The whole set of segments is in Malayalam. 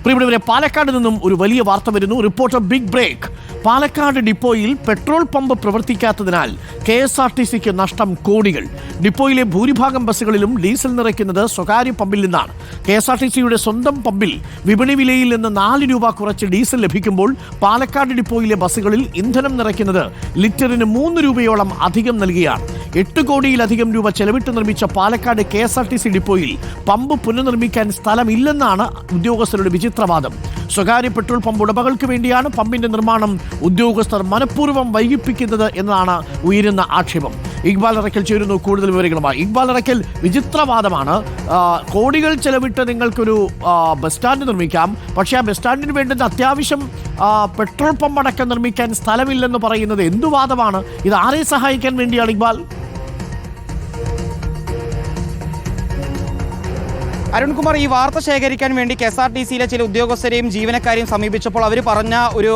പ്രിയപ്പെട്ടവരെ, പാലക്കാട് നിന്നും ഒരു വലിയ വാർത്ത വരുന്നു. Reporter big break. പാലക്കാട് ഡിപ്പോയിൽ പെട്രോൾ പമ്പ് പ്രവർത്തിക്കാത്തതിനാൽ KSRTCക്ക് നഷ്ടം കോടികൾ. ഡിപ്പോയിലെ ഭൂരിഭാഗം ബസ്സുകളിലും ഡീസൽ നിറയ്ക്കുന്നത് സ്വകാര്യ പമ്പിൽ നിന്നാണ്. KSRTCയുടെ സ്വന്തം പമ്പിൽ വിപണി വിലയിൽ നിന്ന് 4 രൂപ കുറച്ച് ഡീസൽ ലഭിക്കുമ്പോൾ പാലക്കാട് ഡിപ്പോയിലെ ബസ്സുകളിൽ ഇന്ധനം നിറയ്ക്കുന്നത് ലിറ്ററിന് 3 രൂപയോളം അധികം നൽകിയാണ്. 8 കോടിയിലധികം രൂപ ചെലവിട്ട് നിർമ്മിച്ച പാലക്കാട് KSRTC ഡിപ്പോയിൽ പമ്പ് പുനർനിർമ്മിക്കാൻ സ്ഥലമില്ലെന്നാണ് ഉദ്യോഗസ്ഥരുടെ വിചിത്രവാദം. സ്വകാര്യ പെട്രോൾ പമ്പ് ഉടമകൾക്ക് വേണ്ടിയാണ് പമ്പിന്റെ നിർമ്മാണം ഉദ്യോഗസ്ഥർ മനഃപൂർവ്വം വൈകിപ്പിക്കുന്നത് എന്നതാണ് ഉയരുന്ന ആക്ഷേപം. ഇക്ബാൽ അറക്കൽ ചേരുന്നു കൂടുതൽ വിവരങ്ങളുമായി. ഇക്ബാൽ അറക്കൽ, വിചിത്രവാദമാണ്. കോടികൾ ചെലവിട്ട് നിങ്ങൾക്കൊരു ബസ് സ്റ്റാൻഡ് നിർമ്മിക്കാം, പക്ഷേ ആ ബസ് സ്റ്റാൻഡിന് വേണ്ടുന്ന അത്യാവശ്യം പെട്രോൾ പമ്പ് അടക്കം നിർമ്മിക്കാൻ സ്ഥലമില്ലെന്ന് പറയുന്നത് എന്തു വാദമാണ്? ഇത് ആരെ സഹായിക്കാൻ വേണ്ടിയാണ് ഇക്ബാൽ? അരുൺകുമാർ, ഈ വാർത്ത ശേഖരിക്കാൻ വേണ്ടി KSRTCയിലെ ചില ഉദ്യോഗസ്ഥരെയും ജീവനക്കാരെയും സമീപിച്ചപ്പോൾ അവർ പറഞ്ഞ ഒരു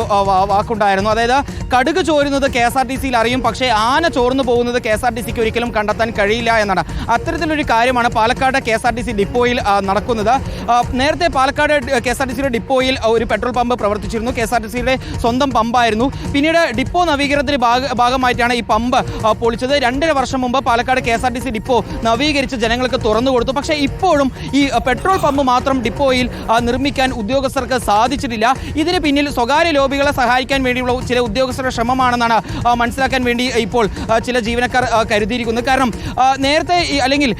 വാക്കുണ്ടായിരുന്നു. അതായത് കടുക് ചോരുന്നത് KSRTCയിൽ അറിയും, പക്ഷേ ആന ചോർന്നു പോകുന്നത് KSRTCക്ക് ഒരിക്കലും കണ്ടെത്താൻ കഴിയില്ല എന്നാണ്. അത്തരത്തിലൊരു കാര്യമാണ് പാലക്കാട് KSRTC ഡിപ്പോയിൽ നടക്കുന്നത്. നേരത്തെ പാലക്കാട് KSRTCയുടെ ഡിപ്പോയിൽ ഒരു പെട്രോൾ പമ്പ് പ്രവർത്തിച്ചിരുന്നു. KSRTCയുടെ സ്വന്തം പമ്പായിരുന്നു. പിന്നീട് ഡിപ്പോ നവീകരണത്തിന് ഭാഗമായിട്ടാണ് ഈ പമ്പ് പൊളിച്ചത്. 2.5 വർഷം മുമ്പ് പാലക്കാട് KSRTC ഡിപ്പോ നവീകരിച്ച് ജനങ്ങൾക്ക് തുറന്നു കൊടുത്തു. പക്ഷേ ഇപ്പോഴും ഈ പെട്രോൾ പമ്പ് മാത്രം ഡിപ്പോയിൽ നിർമ്മിക്കാൻ ഉദ്യോഗസ്ഥർക്ക് സാധിച്ചിട്ടില്ല. ഇതിന് പിന്നിൽ സ്വകാര്യ ലോബികളെ സഹായിക്കാൻ വേണ്ടിയുള്ള ചില ഉദ്യോഗസ്ഥരുടെ ശ്രമമാണെന്നാണ് മനസ്സിലാക്കാൻ വേണ്ടി ഇപ്പോൾ ചില ജീവനക്കാർ കരുതിയിരിക്കുന്നത്. കാരണം നേരത്തെ അല്ലെങ്കിൽ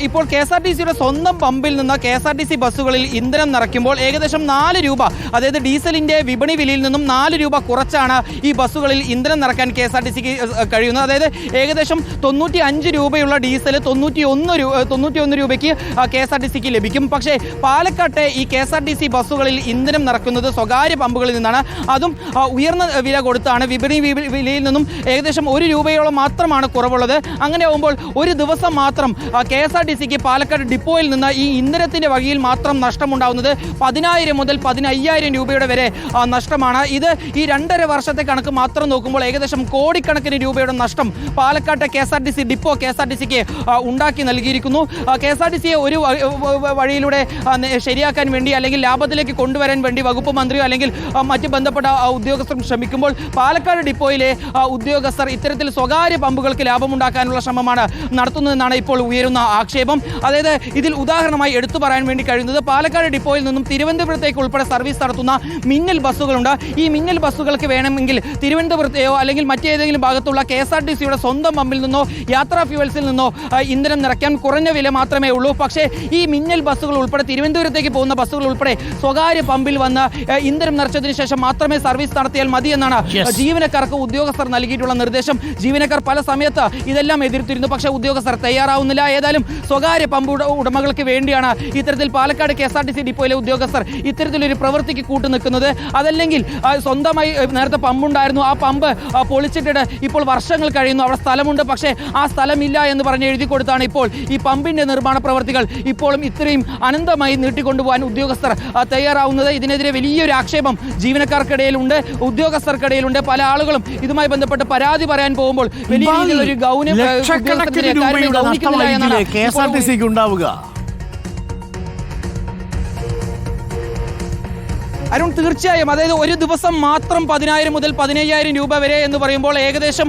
ഇപ്പോൾ KSRTCയുടെ സ്വന്തം പമ്പിൽ നിന്ന് KSRTC ബസ്സുകളിൽ ഇന്ധനം നിറയ്ക്കുമ്പോൾ ഏകദേശം 4 രൂപ, അതായത് ഡീസലിന്റെ വിപണി വിലയിൽ നിന്നും 4 രൂപ കുറച്ചാണ് ഈ ബസ്സുകളിൽ ഇന്ധനം നിറയ്ക്കാൻ KSRTCക്ക് കഴിയുന്നത്. അതായത് ഏകദേശം 95 രൂപയുള്ള ഡീസൽ 91 രൂപയ്ക്ക് KSRTCക്ക് ലഭിക്കും. പക്ഷേ പാലക്കാട്ടെ ഈ KSRTC ബസ്സുകളിൽ ഇന്ധനം നിറക്കുന്നത് സ്വകാര്യ പമ്പുകളിൽ നിന്നാണ്. അതും ഉയർന്ന വില കൊടുത്താണ്. വിപണി വിലയിൽ നിന്നും ഏകദേശം 1 രൂപയോളം മാത്രമാണ് കുറവുള്ളത്. അങ്ങനെ ആകുമ്പോൾ ഒരു ദിവസം മാത്രം KSRTCക്ക് പാലക്കാട് ഡിപ്പോയിൽ നിന്ന് ഈ ഇന്ധനത്തിന്റെ വകയിൽ മാത്രം നഷ്ടമുണ്ടാകുന്നത് 10,000 മുതൽ 15,000 രൂപയുടെ വരെ നഷ്ടമാണ്. ഇത് ഈ 2.5 വർഷത്തെ കണക്ക് മാത്രം നോക്കുമ്പോൾ ഏകദേശം കോടിക്കണക്കിന് രൂപയുടെ നഷ്ടം പാലക്കാട്ടെ KSRTC ഡിപ്പോ KSRTCക്ക് ഉണ്ടാക്കി നൽകിയിരിക്കുന്നു. KSRTCയെ ഒരു വഴിയിലൂടെ ശരിയാക്കാൻ വേണ്ടി അല്ലെങ്കിൽ ലാഭത്തിലേക്ക് കൊണ്ടുവരാൻ വേണ്ടി വകുപ്പ് മന്ത്രിയോ അല്ലെങ്കിൽ മറ്റ് ബന്ധപ്പെട്ട ഉദ്യോഗസ്ഥരും ശ്രമിക്കുമ്പോൾ പാലക്കാട് ഡിപ്പോയിലെ ഉദ്യോഗസ്ഥർ ഇത്തരത്തിൽ സ്വകാര്യ പമ്പുകൾക്ക് ലാഭമുണ്ടാക്കാനുള്ള ശ്രമമാണ് നടത്തുന്നതെന്നാണ് ഇപ്പോൾ ഉയരുന്ന ആക്ഷേപം. അതായത് ഇതിൽ ഉദാഹരണമായി എടുത്തു പറയാൻ വേണ്ടി കഴിയുന്നത് പാലക്കാട് ഡിപ്പോയിൽ നിന്നും തിരുവനന്തപുരത്തേക്ക് ഉൾപ്പെടെ സർവീസ് നടത്തുന്ന മിന്നൽ ബസ്സുകളുണ്ട്. ഈ മിന്നൽ ബസ്സുകൾക്ക് വേണമെങ്കിൽ തിരുവനന്തപുരത്തെയോ അല്ലെങ്കിൽ മറ്റേതെങ്കിലും ഭാഗത്തുള്ള KSRTCയുടെ സ്വന്തം പമ്പിൽ നിന്നോ യാത്രാ ഫ്യൂവൽസിൽ നിന്നോ ഇന്ധനം നിറയ്ക്കാൻ കുറഞ്ഞ വില മാത്രമേ ഉള്ളൂ. പക്ഷേ ഈ മിന്നൽ ബസ്സുകൾ ഉൾപ്പെടെ തിരുവനന്തപുരത്തേക്ക് പോകുന്ന ബസ്സുകൾ ഉൾപ്പെടെ സ്വകാര്യ പമ്പിൽ വന്ന് ഇന്ധനം നിറച്ചതിന് ശേഷം മാത്രമേ സർവീസ് നടത്തിയാൽ മതി എന്നാണ് ജീവനക്കാർക്ക് ഉദ്യോഗസ്ഥർ നൽകിയിട്ടുള്ള നിർദ്ദേശം. ജീവനക്കാർ പല സമയത്ത് ഇതെല്ലാം എതിർത്തിരുന്നു, പക്ഷേ ഉദ്യോഗസ്ഥർ തയ്യാറാവുന്നില്ല. ഏതായാലും സ്വകാര്യ പമ്പ് ഉടമകൾക്ക് വേണ്ടിയാണ് ഇത്തരത്തിൽ പാലക്കാട് KSRTC ഡിപ്പോയിലെ ഉദ്യോഗസ്ഥർ ഇത്തരത്തിലൊരു പ്രവൃത്തിക്ക് കൂട്ടുനിൽക്കുന്നത്. അതല്ലെങ്കിൽ സ്വന്തമായി നേരത്തെ പമ്പുണ്ടായിരുന്നു, ആ പമ്പ് പൊളിച്ചിട്ട് ഇപ്പോൾ വർഷങ്ങൾ കഴിയുന്നു, അവിടെ സ്ഥലമുണ്ട്, പക്ഷേ ആ സ്ഥലമില്ല എന്ന് പറഞ്ഞ് എഴുതി കൊടുത്താണ് ഇപ്പോൾ ഈ പമ്പിന്റെ നിർമ്മാണ പ്രവർത്തികൾ ഇപ്പോഴും ഇത്രയും അനന്തമായി നീട്ടിക്കൊണ്ടുപോകാൻ ഉദ്യോഗസ്ഥർ തയ്യാറാവുന്നത്. ഇതിനെതിരെ വലിയൊരു ആക്ഷേപം ജീവനക്കാർക്കിടയിലുണ്ട്, ഉദ്യോഗസ്ഥർക്കിടയിലുണ്ട്. പല ആളുകളും ഇതുമായി ബന്ധപ്പെട്ട് പരാതി പറയാൻ പോകുമ്പോൾ വലിയ രീതിയിലൊരു KSRTCക്ക് ഉണ്ടാവുക. അരുൺ, തീർച്ചയായും. അതായത് ഒരു ദിവസം മാത്രം 10,000 മുതൽ 15,000 രൂപ വരെ എന്ന് പറയുമ്പോൾ ഏകദേശം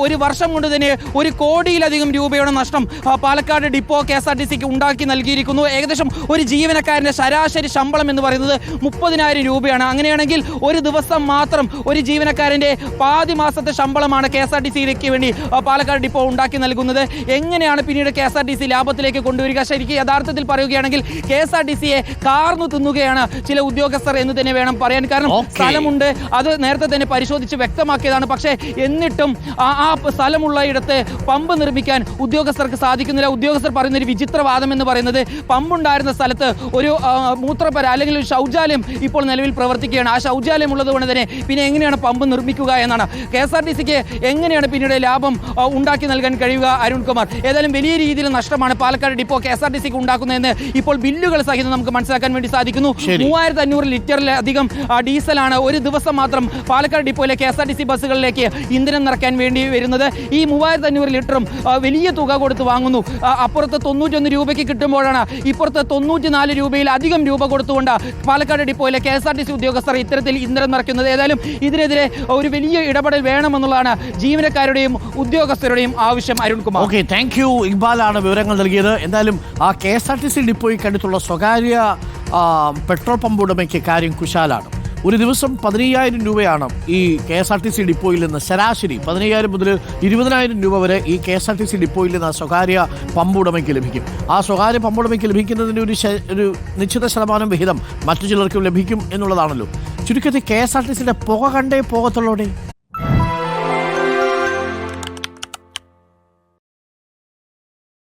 ഒരു വർഷം കൊണ്ട് തന്നെ 1 കോടിയിലധികം രൂപയുടെ നഷ്ടം പാലക്കാട് ഡിപ്പോ KSRTCക്ക് ഉണ്ടാക്കി നൽകിയിരിക്കുന്നു. ഏകദേശം ഒരു ജീവനക്കാരൻ്റെ ശരാശരി ശമ്പളം എന്ന് പറയുന്നത് 30,000 രൂപയാണ്. അങ്ങനെയാണെങ്കിൽ ഒരു ദിവസം മാത്രം ഒരു ജീവനക്കാരൻ്റെ പാതി മാസത്തെ ശമ്പളമാണ് KSRTCക്ക് വേണ്ടി പാലക്കാട് ഡിപ്പോ ഉണ്ടാക്കി നൽകുന്നത്. എങ്ങനെയാണ് പിന്നീട് KSRTC ലാഭത്തിലേക്ക് കൊണ്ടുവരിക? ശരിക്കും യഥാർത്ഥത്തിൽ പറയുകയാണെങ്കിൽ KSRTCയെ കാർന്നു തിന്നുകയാണ് ചില ഉദ്യോഗസ്ഥർ എന്ന് തന്നെ വേണം പറയാൻ. കാരണം സ്ഥലമുണ്ട്, അത് നേരത്തെ തന്നെ പരിശോധിച്ച് വ്യക്തമാക്കിയതാണ്. പക്ഷേ എന്നിട്ടും ആ സ്ഥലമുള്ള ഇടത്ത് പമ്പ് നിർമ്മിക്കാൻ ഉദ്യോഗസ്ഥർക്ക് സാധിക്കുന്നില്ല. ഉദ്യോഗസ്ഥർ പറയുന്ന ഒരു വിചിത്രവാദം എന്ന് പറയുന്നത് പമ്പുണ്ടായിരുന്ന സ്ഥലത്ത് ഒരു മൂത്രപ്പര അല്ലെങ്കിൽ ഒരു ശൗചാലയം ഇപ്പോൾ നിലവിൽ പ്രവർത്തിക്കുകയാണ്. ആ ശൗചാലയം ഉള്ളത് കൊണ്ട് തന്നെ പിന്നെ എങ്ങനെയാണ് പമ്പ് നിർമ്മിക്കുക എന്നാണ്. KSRTCക്ക് എങ്ങനെയാണ് പിന്നീട് ലാഭം ഉണ്ടാക്കി നൽകാൻ കഴിയുക? അരുൺകുമാർ, ഏതായാലും വലിയ രീതിയിൽ നഷ്ടമാണ് പാലക്കാട് ഡിപ്പോ KSRTCക്ക് ഉണ്ടാക്കുന്നതെന്ന് ഇപ്പോൾ ബില്ലുകൾ സഹിതം നമുക്ക് മനസ്സിലാക്കാൻ വേണ്ടി സാധിക്കുന്നു. 3,500 ലിറ്ററിൽ അധികം ഡീസലാണ് ഒരു ദിവസം മാത്രം പാലക്കാട് ഡിപ്പോയിലെ KSRTC ബസ്സുകളിലേക്ക് ഇന്ധനം നിറയ്ക്കാൻ വേണ്ടി വരുന്നത്. ഈ 3500 ലിറ്ററും വലിയ തുക കൊടുത്ത് വാങ്ങുന്നു. അപ്പുറത്ത് 91 രൂപയ്ക്ക് കിട്ടുമ്പോഴാണ് ഇപ്പുറത്ത് 94 രൂപയിൽ അധികം രൂപ കൊടുത്തുകൊണ്ട് പാലക്കാട് ഡിപ്പോയിലെ KSRTC ഉദ്യോഗസ്ഥർ ഇത്തരത്തിൽ ഇന്ധനം നിറയ്ക്കുന്നത്. ഏതായാലും ഇതിനെതിരെ ഒരു വലിയ ഇടപെടൽ വേണമെന്നുള്ളതാണ് ജീവനക്കാരുടെയും ഉദ്യോഗസ്ഥരുടെയും ആവശ്യം. അരുൺകുമാർ. Okay, thank you. ഇക്ബാലാണ് വിവരങ്ങൾ നൽകിയത്. എന്തായാലും ആ KSRTC ഡിപ്പോയ്ക്കടുത്തുള്ള സ്വകാര്യ പെട്രോൾ പമ്പ് ഉടമയ്ക്ക് കാര്യം കുശാലാണ്. ഒരു ദിവസം 15,000 രൂപയാണ് ഈ KSRTC ഡിപ്പോയിൽ നിന്ന് ശരാശരി 15,000 മുതൽ 20,000 രൂപ വരെ ഈ KSRTC ഡിപ്പോയിൽ നിന്ന് സ്വകാര്യ പമ്പ് ഉടമയ്ക്ക് ലഭിക്കും. ആ സ്വകാര്യ പമ്പ് ഉടമയ്ക്ക് ലഭിക്കുന്നതിൻ്റെ ഒരു നിശ്ചിത ശതമാനം വിഹിതം മറ്റു ചിലർക്കും ലഭിക്കും എന്നുള്ളതാണല്ലോ. ചുരുക്കത്തിൽ KSRTCയുടെ പുക കണ്ടേ പോകത്തുള്ളൂടെ.